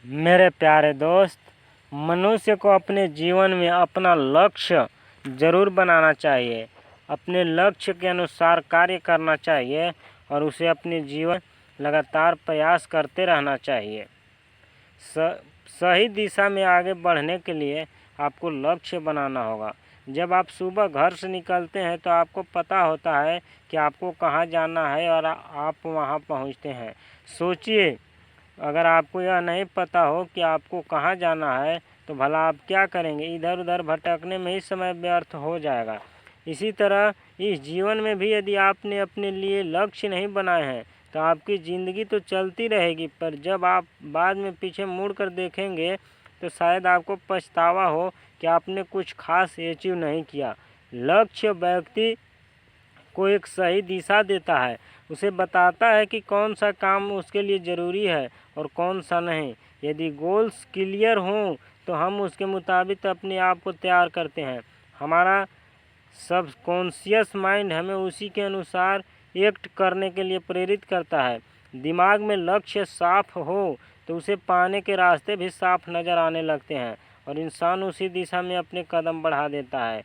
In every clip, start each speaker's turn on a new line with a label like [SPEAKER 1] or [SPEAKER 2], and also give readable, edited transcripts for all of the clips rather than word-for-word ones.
[SPEAKER 1] मेरे प्यारे दोस्त, मनुष्य को अपने जीवन में अपना लक्ष्य ज़रूर बनाना चाहिए। अपने लक्ष्य के अनुसार कार्य करना चाहिए और उसे अपने जीवन लगातार प्रयास करते रहना चाहिए। सही दिशा में आगे बढ़ने के लिए आपको लक्ष्य बनाना होगा। जब आप सुबह घर से निकलते हैं तो आपको पता होता है कि आपको कहाँ जाना है और आप वहाँ पहुँचते हैं। सोचिए, अगर आपको यह नहीं पता हो कि आपको कहाँ जाना है तो भला आप क्या करेंगे? इधर उधर भटकने में ही समय व्यर्थ हो जाएगा। इसी तरह इस जीवन में भी यदि आपने अपने लिए लक्ष्य नहीं बनाए हैं तो आपकी ज़िंदगी तो चलती रहेगी, पर जब आप बाद में पीछे मुड़ कर देखेंगे तो शायद आपको पछतावा हो कि आपने कुछ खास अचीव नहीं किया। लक्ष्य व्यक्ति को एक सही दिशा देता है, उसे बताता है कि कौन सा काम उसके लिए ज़रूरी है और कौन सा नहीं। यदि गोल्स क्लियर हों तो हम उसके मुताबिक अपने आप को तैयार करते हैं। हमारा सबकॉन्शियस माइंड हमें उसी के अनुसार एक्ट करने के लिए प्रेरित करता है। दिमाग में लक्ष्य साफ हो तो उसे पाने के रास्ते भी साफ नज़र आने लगते हैं और इंसान उसी दिशा में अपने कदम बढ़ा देता है।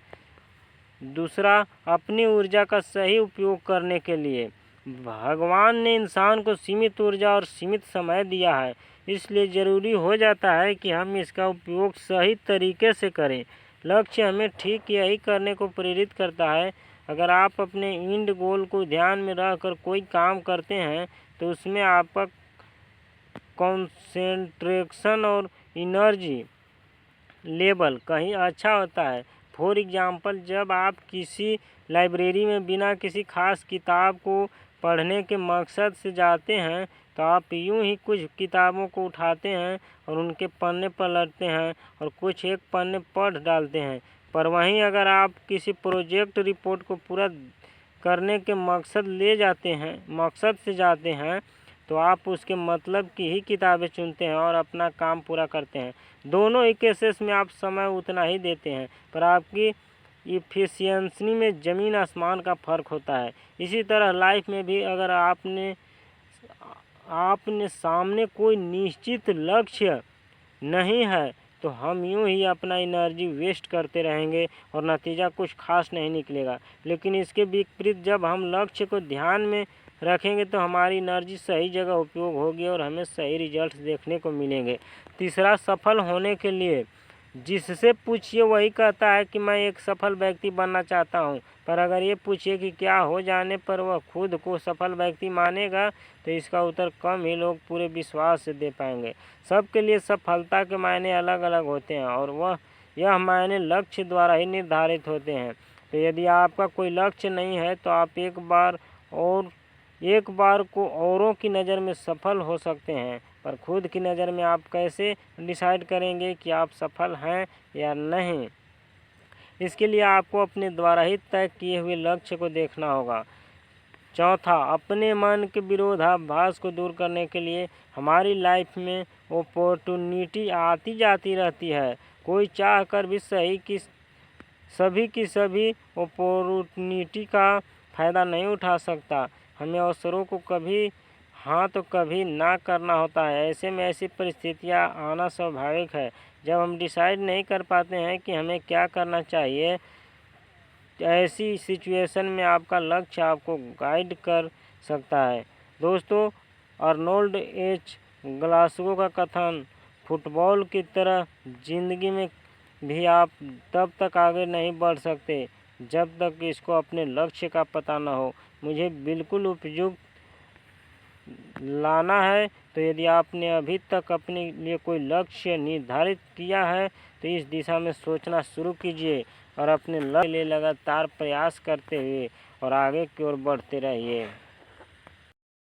[SPEAKER 1] दूसरा, अपनी ऊर्जा का सही उपयोग करने के लिए भगवान ने इंसान को सीमित ऊर्जा और सीमित समय दिया है, इसलिए ज़रूरी हो जाता है कि हम इसका उपयोग सही तरीके से करें। लक्ष्य हमें ठीक यही करने को प्रेरित करता है। अगर आप अपने एंड गोल को ध्यान में रखकर कोई काम करते हैं तो उसमें आपका कंसंट्रेशन और एनर्जी लेवल कहीं अच्छा होता है। फॉर एग्ज़ाम्पल, जब आप किसी लाइब्रेरी में बिना किसी खास किताब को पढ़ने के मकसद से जाते हैं तो आप यूं ही कुछ किताबों को उठाते हैं और उनके पन्ने पलटते हैं और कुछ एक पन्ने पढ़ डालते हैं। पर वहीं अगर आप किसी प्रोजेक्ट रिपोर्ट को पूरा करने के मकसद से जाते हैं तो आप उसके मतलब की ही किताबें चुनते हैं और अपना काम पूरा करते हैं। दोनों ही केसेस में आप समय उतना ही देते हैं, पर आपकी इफ़िशियंसी में ज़मीन आसमान का फ़र्क होता है। इसी तरह लाइफ में भी अगर आपने सामने कोई निश्चित लक्ष्य नहीं है तो हम यूं ही अपना एनर्जी वेस्ट करते रहेंगे और नतीजा कुछ खास नहीं निकलेगा। लेकिन इसके विपरीत जब हम लक्ष्य को ध्यान में रखेंगे तो हमारी एनर्जी सही जगह उपयोग होगी और हमें सही रिजल्ट्स देखने को मिलेंगे। तीसरा, सफल होने के लिए जिससे पूछिए वही कहता है कि मैं एक सफल व्यक्ति बनना चाहता हूँ, पर अगर ये पूछिए कि क्या हो जाने पर वह खुद को सफल व्यक्ति मानेगा तो इसका उत्तर कम ही लोग पूरे विश्वास से दे पाएंगे। सबके लिए सफलता के मायने अलग अलग होते हैं और यह मायने लक्ष्य द्वारा ही निर्धारित होते हैं। तो यदि आपका कोई लक्ष्य नहीं है तो आप एक बार को औरों की नज़र में सफल हो सकते हैं, पर खुद की नज़र में आप कैसे डिसाइड करेंगे कि आप सफल हैं या नहीं? इसके लिए आपको अपने द्वारा ही तय किए हुए लक्ष्य को देखना होगा। चौथा, अपने मन के विरोधाभास को दूर करने के लिए हमारी लाइफ में अपॉर्चुनिटी आती जाती रहती है। कोई चाह कर भी सभी की सभी अपॉर्चुनिटी का फ़ायदा नहीं उठा सकता। हमें अवसरों को कभी हाँ तो कभी ना करना होता है। ऐसे में ऐसी परिस्थितियाँ आना स्वाभाविक है जब हम डिसाइड नहीं कर पाते हैं कि हमें क्या करना चाहिए। ऐसी सिचुएशन में आपका लक्ष्य आपको गाइड कर सकता है। दोस्तों, अर्नोल्ड एच ग्लासगो का कथन, फुटबॉल की तरह ज़िंदगी में भी आप तब तक आगे नहीं बढ़ सकते जब तक इसको अपने लक्ष्य का पता न हो। मुझे बिल्कुल उपयुक्त लाना है तो यदि आपने अभी तक अपने लिए कोई लक्ष्य निर्धारित किया है तो इस दिशा में सोचना शुरू कीजिए और अपने लक्ष्य के लिए लगातार प्रयास करते हुए और आगे की ओर बढ़ते रहिए।